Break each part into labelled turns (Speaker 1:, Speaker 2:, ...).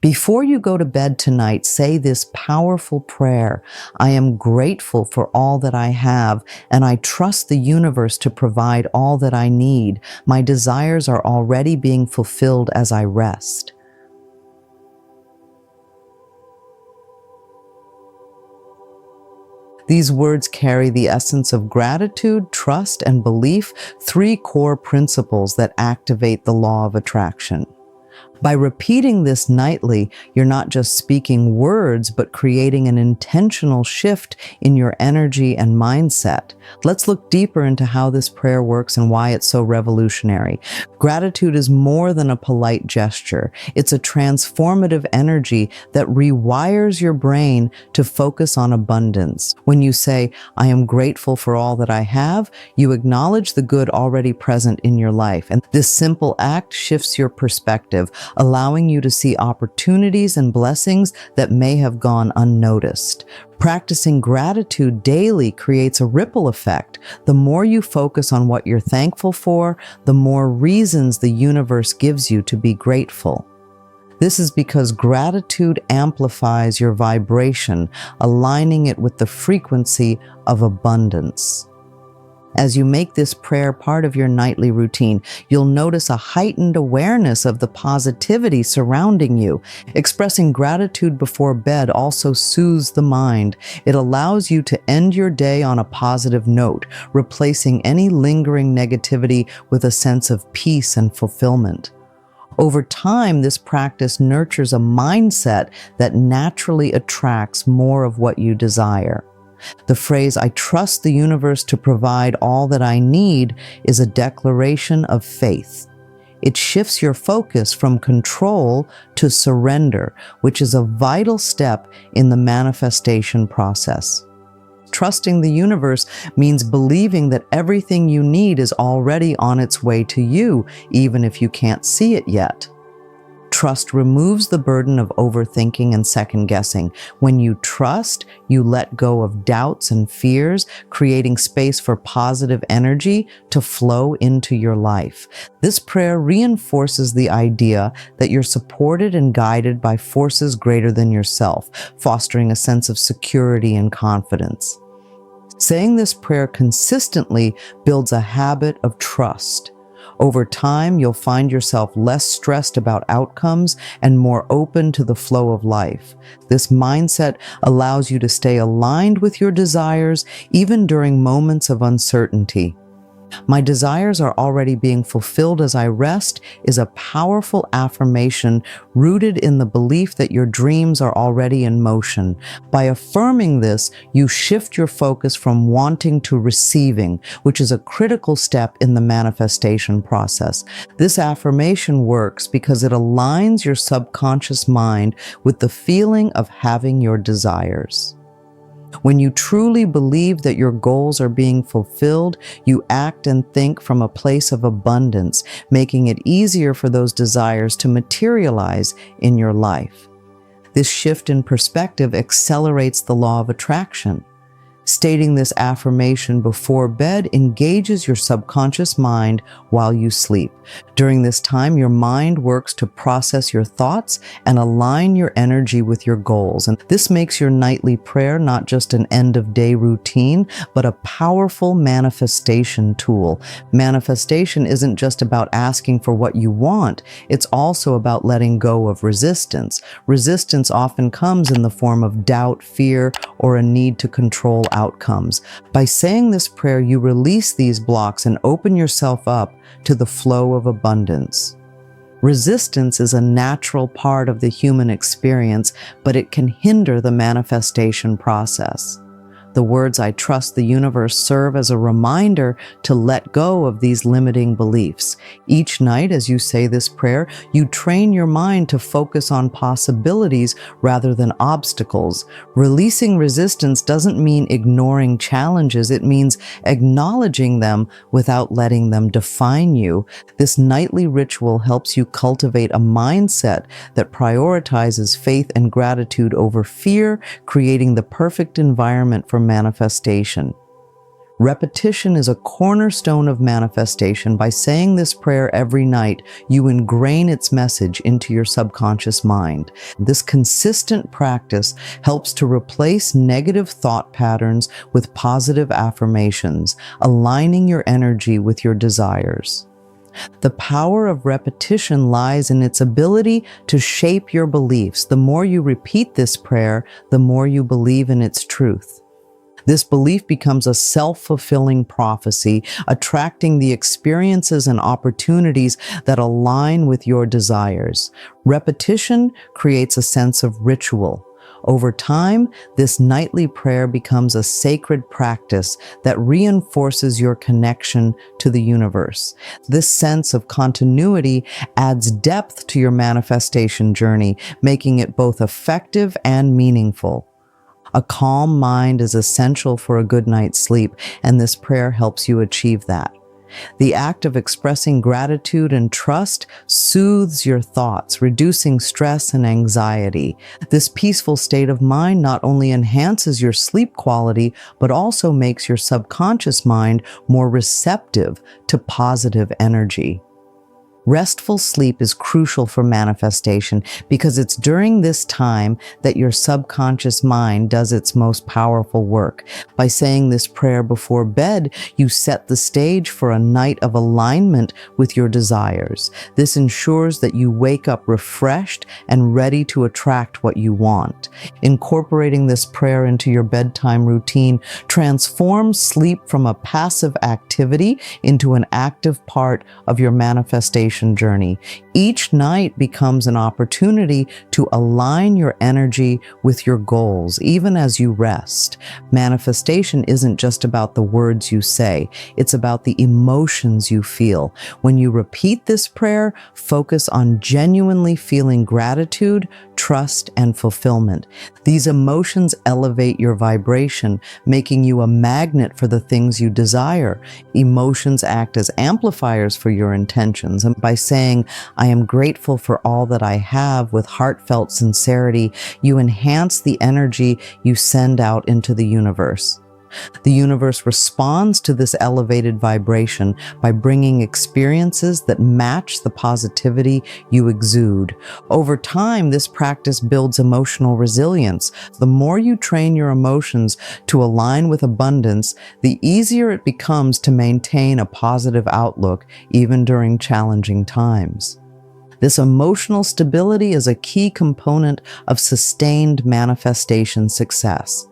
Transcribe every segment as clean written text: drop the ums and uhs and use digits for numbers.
Speaker 1: Before you go to bed tonight, say this powerful prayer. I am grateful for all that I have, and I trust the universe to provide all that I need. My desires are already being fulfilled as I rest. These words carry the essence of gratitude, trust, and belief, three core principles that activate the law of attraction. By repeating this nightly, you're not just speaking words, but creating an intentional shift in your energy and mindset. Let's look deeper into how this prayer works and why it's so revolutionary. Gratitude is more than a polite gesture. It's a transformative energy that rewires your brain to focus on abundance. When you say, I am grateful for all that I have, you acknowledge the good already present in your life. And this simple act shifts your perspective, allowing you to see opportunities and blessings that may have gone unnoticed. Practicing gratitude daily creates a ripple effect. The more you focus on what you're thankful for, the more reasons the universe gives you to be grateful. This is because gratitude amplifies your vibration, aligning it with the frequency of abundance. As you make this prayer part of your nightly routine, you'll notice a heightened awareness of the positivity surrounding you. Expressing gratitude before bed also soothes the mind. It allows you to end your day on a positive note, replacing any lingering negativity with a sense of peace and fulfillment. Over time, this practice nurtures a mindset that naturally attracts more of what you desire. The phrase, I trust the universe to provide all that I need, is a declaration of faith. It shifts your focus from control to surrender, which is a vital step in the manifestation process. Trusting the universe means believing that everything you need is already on its way to you, even if you can't see it yet. Trust removes the burden of overthinking and second-guessing. When you trust, you let go of doubts and fears, creating space for positive energy to flow into your life. This prayer reinforces the idea that you're supported and guided by forces greater than yourself, fostering a sense of security and confidence. Saying this prayer consistently builds a habit of trust. Over time, you'll find yourself less stressed about outcomes and more open to the flow of life. This mindset allows you to stay aligned with your desires even during moments of uncertainty. My desires are already being fulfilled as I rest is a powerful affirmation rooted in the belief that your dreams are already in motion. By affirming this, you shift your focus from wanting to receiving, which is a critical step in the manifestation process. This affirmation works because it aligns your subconscious mind with the feeling of having your desires. When you truly believe that your goals are being fulfilled, you act and think from a place of abundance, making it easier for those desires to materialize in your life. This shift in perspective accelerates the law of attraction. Stating this affirmation before bed engages your subconscious mind while you sleep. During this time, your mind works to process your thoughts and align your energy with your goals. And this makes your nightly prayer not just an end-of-day routine, but a powerful manifestation tool. Manifestation isn't just about asking for what you want. It's also about letting go of resistance. Resistance often comes in the form of doubt, fear, or a need to control outcomes. By saying this prayer, you release these blocks and open yourself up to the flow of abundance. Resistance is a natural part of the human experience, but it can hinder the manifestation process. The words, I trust the universe, serve as a reminder to let go of these limiting beliefs. Each night, as you say this prayer, you train your mind to focus on possibilities rather than obstacles. Releasing resistance doesn't mean ignoring challenges. It means acknowledging them without letting them define you. This nightly ritual helps you cultivate a mindset that prioritizes faith and gratitude over fear, creating the perfect environment for manifestation. Repetition is a cornerstone of manifestation. By saying this prayer every night, you ingrain its message into your subconscious mind. This consistent practice helps to replace negative thought patterns with positive affirmations, aligning your energy with your desires. The power of repetition lies in its ability to shape your beliefs. The more you repeat this prayer, the more you believe in its truth. This belief becomes a self-fulfilling prophecy, attracting the experiences and opportunities that align with your desires. Repetition creates a sense of ritual. Over time, this nightly prayer becomes a sacred practice that reinforces your connection to the universe. This sense of continuity adds depth to your manifestation journey, making it both effective and meaningful. A calm mind is essential for a good night's sleep, and this prayer helps you achieve that. The act of expressing gratitude and trust soothes your thoughts, reducing stress and anxiety. This peaceful state of mind not only enhances your sleep quality, but also makes your subconscious mind more receptive to positive energy. Restful sleep is crucial for manifestation because it's during this time that your subconscious mind does its most powerful work. By saying this prayer before bed, you set the stage for a night of alignment with your desires. This ensures that you wake up refreshed and ready to attract what you want. Incorporating this prayer into your bedtime routine transforms sleep from a passive activity into an active part of your manifestation journey. Each night becomes an opportunity to align your energy with your goals, even as you rest. Manifestation isn't just about the words you say, it's about the emotions you feel. When you repeat this prayer, focus on genuinely feeling gratitude, trust, and fulfillment. These emotions elevate your vibration, making you a magnet for the things you desire. Emotions act as amplifiers for your intentions, and by saying, "I am grateful for all that I have," with heartfelt sincerity, you enhance the energy you send out into the universe. The universe responds to this elevated vibration by bringing experiences that match the positivity you exude. Over time, this practice builds emotional resilience. The more you train your emotions to align with abundance, the easier it becomes to maintain a positive outlook even during challenging times. This emotional stability is a key component of sustained manifestation success.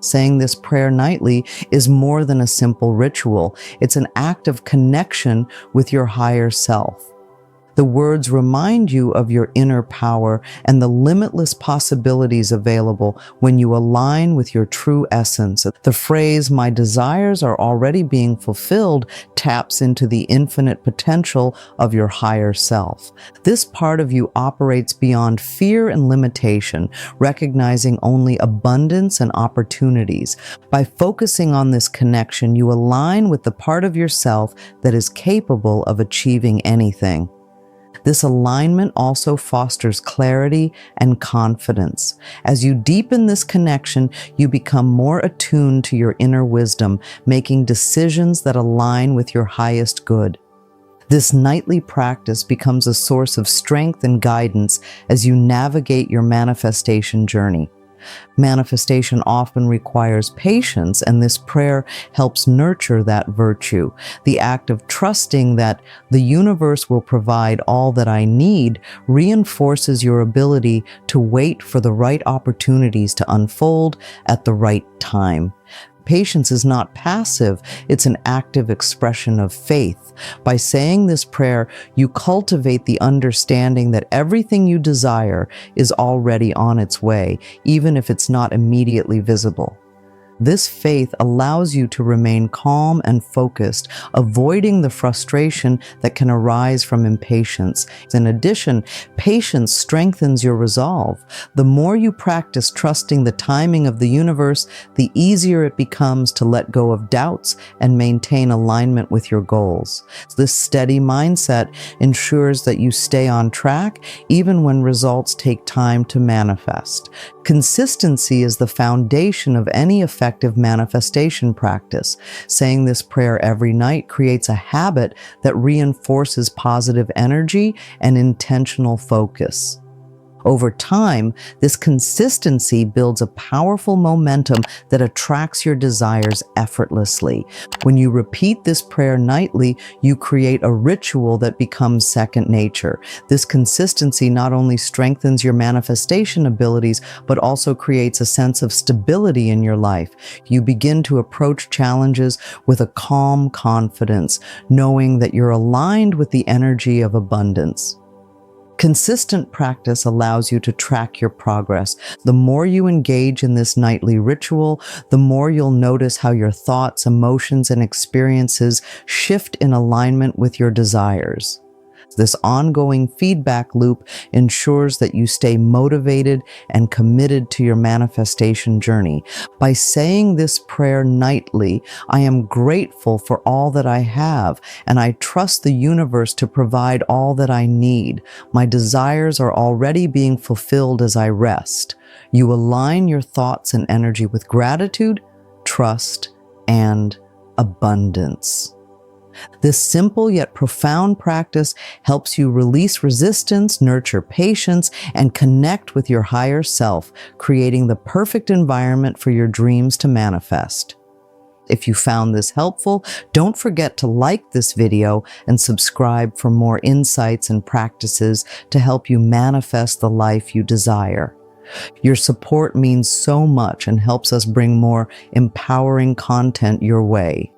Speaker 1: Saying this prayer nightly is more than a simple ritual. It's an act of connection with your higher self. The words remind you of your inner power and the limitless possibilities available when you align with your true essence. The phrase, "My desires are already being fulfilled," taps into the infinite potential of your higher self. This part of you operates beyond fear and limitation, recognizing only abundance and opportunities. By focusing on this connection, you align with the part of yourself that is capable of achieving anything. This alignment also fosters clarity and confidence. As you deepen this connection, you become more attuned to your inner wisdom, making decisions that align with your highest good. This nightly practice becomes a source of strength and guidance as you navigate your manifestation journey. Manifestation often requires patience, and this prayer helps nurture that virtue. The act of trusting that the universe will provide all that I need reinforces your ability to wait for the right opportunities to unfold at the right time. Patience is not passive, it's an active expression of faith. By saying this prayer, you cultivate the understanding that everything you desire is already on its way, even if it's not immediately visible. This faith allows you to remain calm and focused, avoiding the frustration that can arise from impatience. In addition, patience strengthens your resolve. The more you practice trusting the timing of the universe, the easier it becomes to let go of doubts and maintain alignment with your goals. This steady mindset ensures that you stay on track even when results take time to manifest. Consistency is the foundation of any effective effective manifestation practice. Saying this prayer every night creates a habit that reinforces positive energy and intentional focus. Over time, this consistency builds a powerful momentum that attracts your desires effortlessly. When you repeat this prayer nightly, you create a ritual that becomes second nature. This consistency not only strengthens your manifestation abilities, but also creates a sense of stability in your life. You begin to approach challenges with a calm confidence, knowing that you're aligned with the energy of abundance. Consistent practice allows you to track your progress. The more you engage in this nightly ritual, the more you'll notice how your thoughts, emotions, and experiences shift in alignment with your desires. This ongoing feedback loop ensures that you stay motivated and committed to your manifestation journey. By saying this prayer nightly, I am grateful for all that I have, and I trust the universe to provide all that I need. My desires are already being fulfilled as I rest. You align your thoughts and energy with gratitude, trust, and abundance. This simple yet profound practice helps you release resistance, nurture patience, and connect with your higher self, creating the perfect environment for your dreams to manifest. If you found this helpful, don't forget to like this video and subscribe for more insights and practices to help you manifest the life you desire. Your support means so much and helps us bring more empowering content your way.